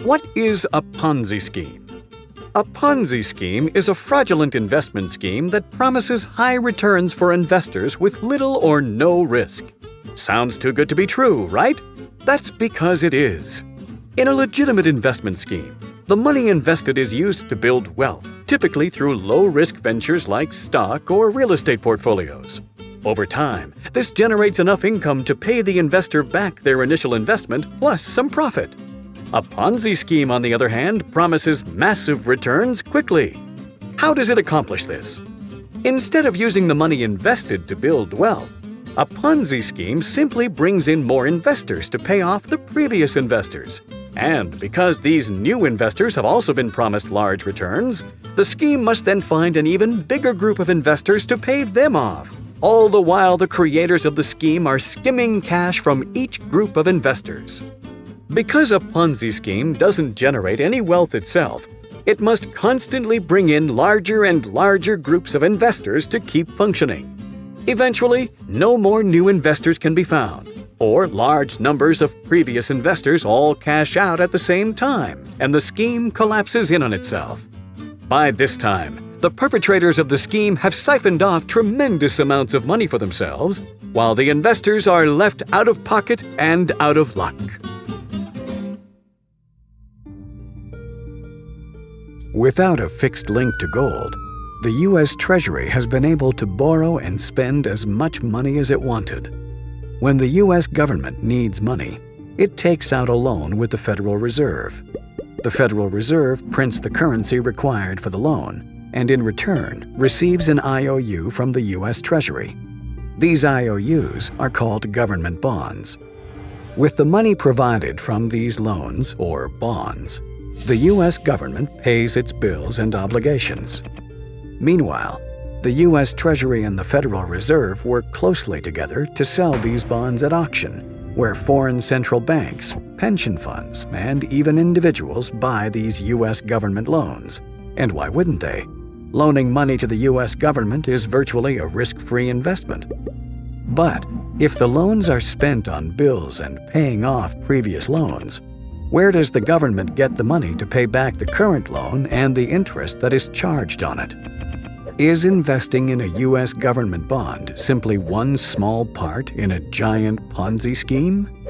What is a Ponzi scheme? A Ponzi scheme is a fraudulent investment scheme that promises high returns for investors with little or no risk. Sounds too good to be true, right? That's because it is. In a legitimate investment scheme, the money invested is used to build wealth, typically through low-risk ventures like stock or real estate portfolios. Over time, this generates enough income to pay the investor back their initial investment plus some profit. A Ponzi scheme, on the other hand, promises massive returns quickly. How does it accomplish this? Instead of using the money invested to build wealth, a Ponzi scheme simply brings in more investors to pay off the previous investors. And because these new investors have also been promised large returns, the scheme must then find an even bigger group of investors to pay them off. All the while, the creators of the scheme are skimming cash from each group of investors. Because a Ponzi scheme doesn't generate any wealth itself, it must constantly bring in larger and larger groups of investors to keep functioning. Eventually, no more new investors can be found, or large numbers of previous investors all cash out at the same time, and the scheme collapses in on itself. By this time, the perpetrators of the scheme have siphoned off tremendous amounts of money for themselves, while the investors are left out of pocket and out of luck. Without a fixed link to gold, the U.S. Treasury has been able to borrow and spend as much money as it wanted. When the U.S. government needs money, it takes out a loan with the Federal Reserve. The Federal Reserve prints the currency required for the loan, and in return receives an IOU from the U.S. Treasury. These IOUs are called government bonds. With the money provided from these loans, or bonds, the U.S. government pays its bills and obligations. Meanwhile, the U.S. Treasury and the Federal Reserve work closely together to sell these bonds at auction, where foreign central banks, pension funds, and even individuals buy these U.S. government loans. And why wouldn't they? Loaning money to the U.S. government is virtually a risk-free investment. But if the loans are spent on bills and paying off previous loans, where does the government get the money to pay back the current loan and the interest that is charged on it? Is investing in a U.S. government bond simply one small part in a giant Ponzi scheme?